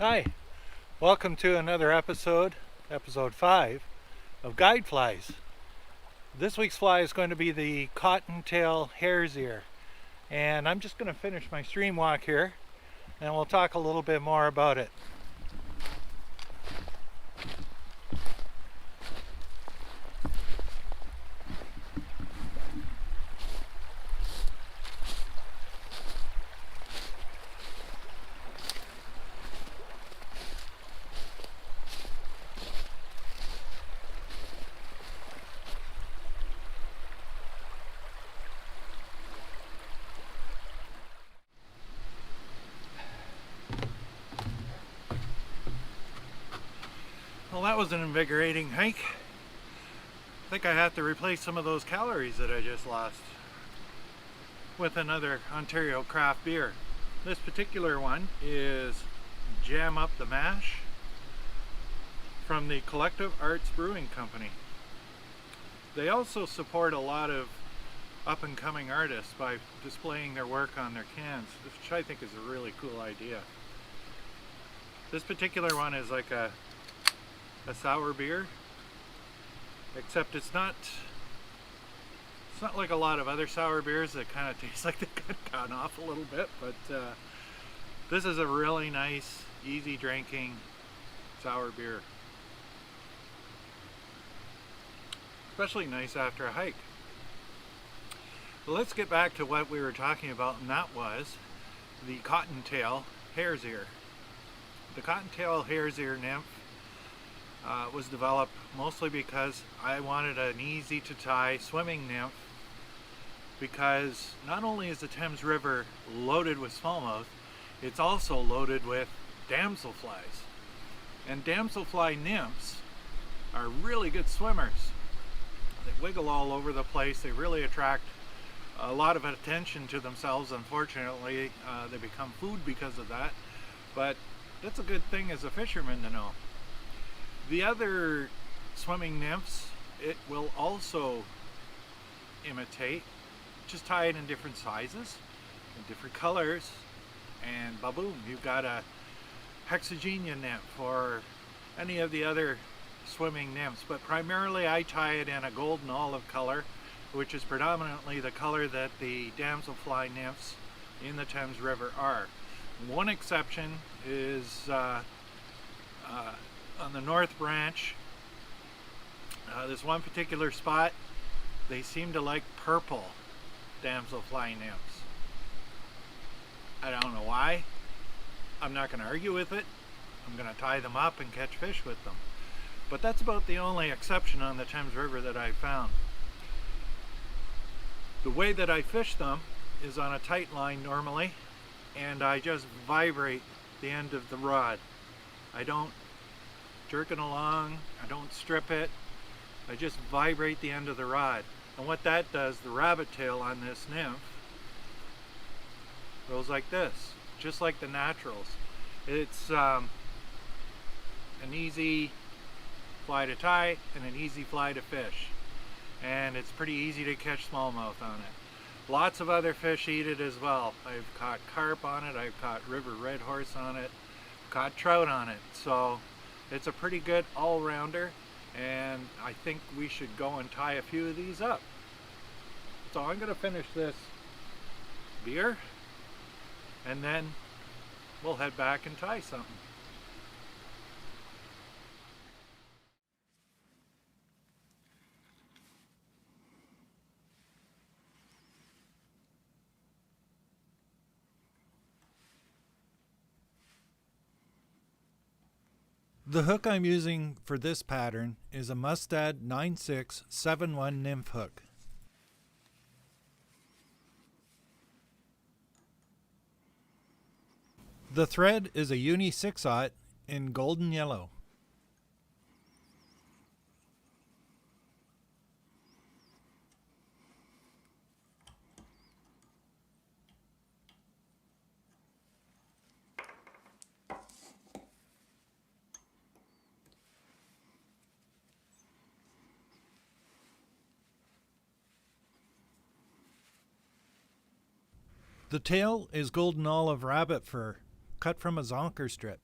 Hi, welcome to another episode, episode 5 of Guide Flies. This week's fly is going to be the Cottontail Hares Ear, and I'm just going to finish my stream walk here and we'll talk a little bit more about it. Well, that was an invigorating hike. I think I have to replace some of those calories that I just lost with another Ontario craft beer. This particular one is Jam Up the Mash from the Collective Arts Brewing Company. They also support a lot of up-and-coming artists by displaying their work on their cans, which I think is a really cool idea. This particular one is like a sour beer, except it's not like a lot of other sour beers that kind of taste like they got gone off a little bit, but this is a really nice, easy drinking sour beer. Especially nice after a hike. Well, let's get back to what we were talking about, and that was the Cottontail Hares Ear. The Cottontail Hares Ear nymph was developed mostly because I wanted an easy to tie swimming nymph, because not only is the Thames River loaded with smallmouth, it's also loaded with damselflies. And damselfly nymphs are really good swimmers. They wiggle all over the place. They really attract a lot of attention to themselves. Unfortunately, they become food because of that, but that's a good thing as a fisherman to know. The other swimming nymphs, it will also imitate, just tie it in different sizes, in different colors, and ba-boom, you've got a hexagenia nymph or any of the other swimming nymphs. But primarily I tie it in a golden olive color, which is predominantly the color that the damselfly nymphs in the Thames River are. One exception is on the North Branch. There's one particular spot, they seem to like purple damselfly nymphs. I don't know why. I'm not going to argue with it. I'm going to tie them up and catch fish with them. But that's about the only exception on the Thames River that I found. The way that I fish them is on a tight line normally, and I just vibrate the end of the rod. I don't jerk it along, I don't strip it, I just vibrate the end of the rod. And what that does, the rabbit tail on this nymph goes like this, just like the naturals. It's an easy fly to tie and an easy fly to fish, and it's pretty easy to catch smallmouth on it. Lots of other fish eat it as well. I've caught carp on it, I've caught river red horse on it, caught trout on it, so it's a pretty good all-rounder, and I think we should go and tie a few of these up. So I'm going to finish this beer, and then we'll head back and tie something. The hook I'm using for this pattern is a Mustad 9671 nymph hook. The thread is a Uni 6/0 in golden yellow. The tail is golden olive rabbit fur, cut from a zonker strip.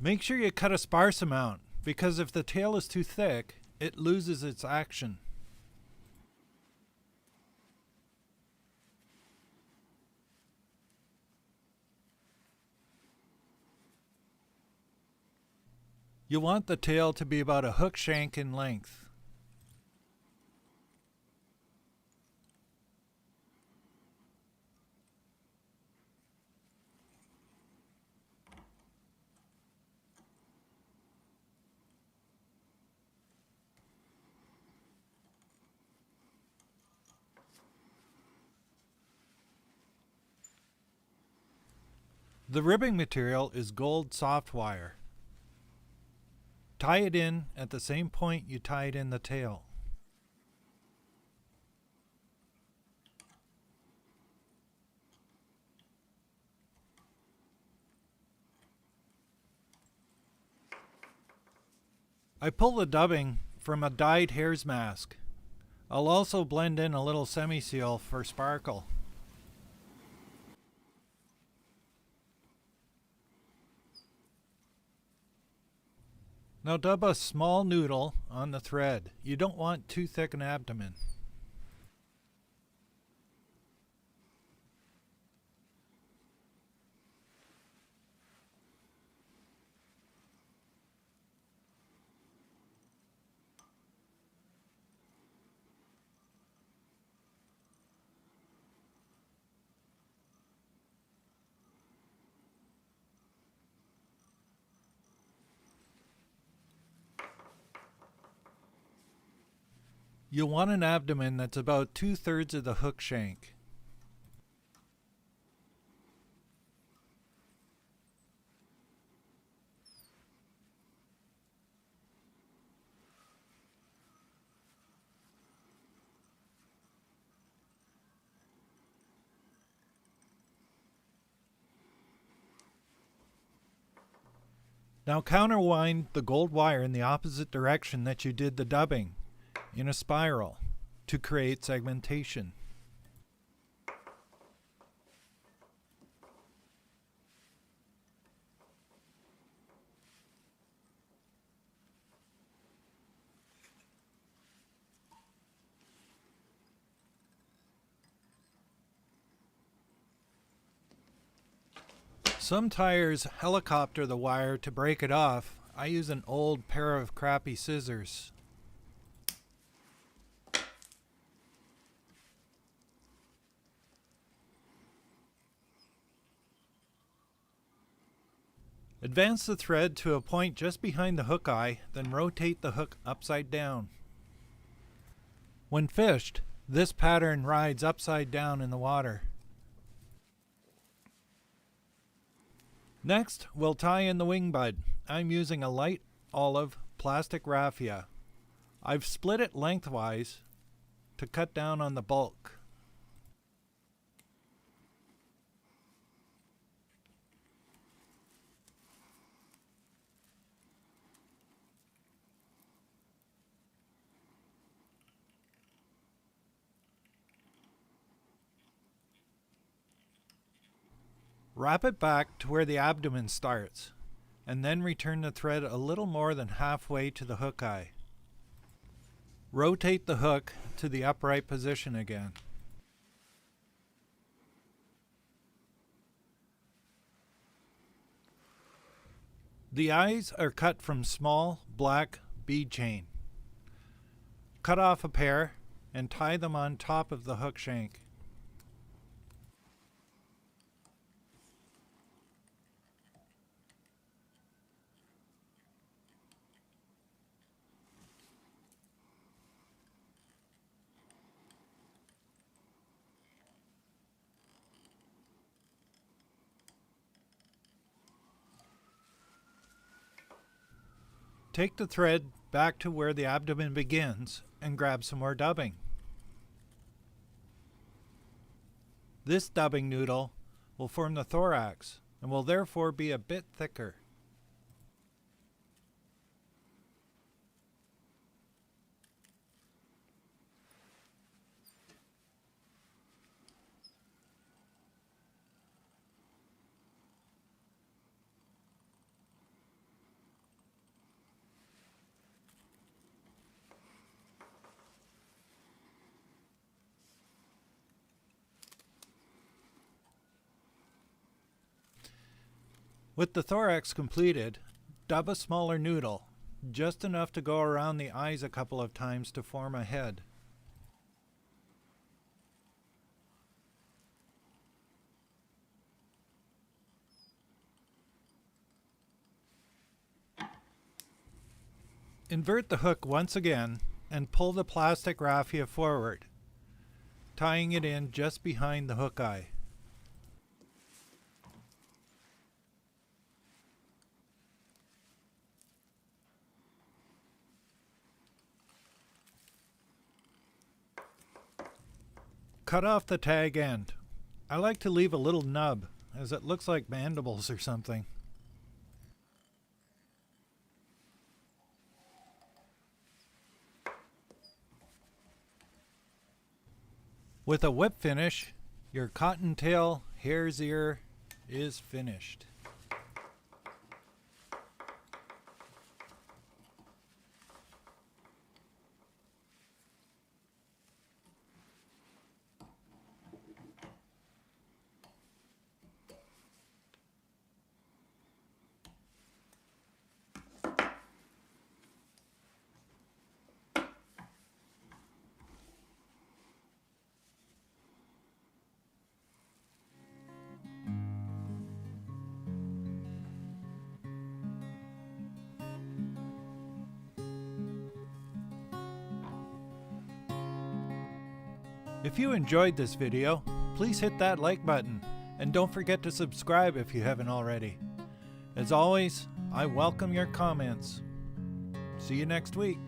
Make sure you cut a sparse amount, because if the tail is too thick, it loses its action. You want the tail to be about a hook shank in length. The ribbing material is gold soft wire. Tie it in at the same point you tied in the tail. I pull the dubbing from a dyed hare's mask. I'll also blend in a little semi-seal for sparkle. Now dub a small noodle on the thread. You don't want too thick an abdomen. You'll want an abdomen that's about 2/3 of the hook shank. Now counterwind the gold wire in the opposite direction that you did the dubbing, in a spiral, to create segmentation. Some tyers helicopter the wire to break it off. I use an old pair of crappy scissors. Advance the thread to a point just behind the hook eye, then rotate the hook upside down. When fished, this pattern rides upside down in the water. Next, we'll tie in the wing bud. I'm using a light olive plastic raffia. I've split it lengthwise to cut down on the bulk. Wrap it back to where the abdomen starts, and then return the thread a little more than halfway to the hook eye. Rotate the hook to the upright position again. The eyes are cut from small black bead chain. Cut off a pair and tie them on top of the hook shank. Take the thread back to where the abdomen begins and grab some more dubbing. This dubbing noodle will form the thorax and will therefore be a bit thicker. With the thorax completed, dub a smaller noodle, just enough to go around the eyes a couple of times to form a head. Invert the hook once again and pull the plastic raffia forward, tying it in just behind the hook eye. Cut off the tag end. I like to leave a little nub, as it looks like mandibles or something. With a whip finish, your Cottontail Hares Ear is finished. If you enjoyed this video, please hit that like button, and don't forget to subscribe if you haven't already. As always, I welcome your comments. See you next week.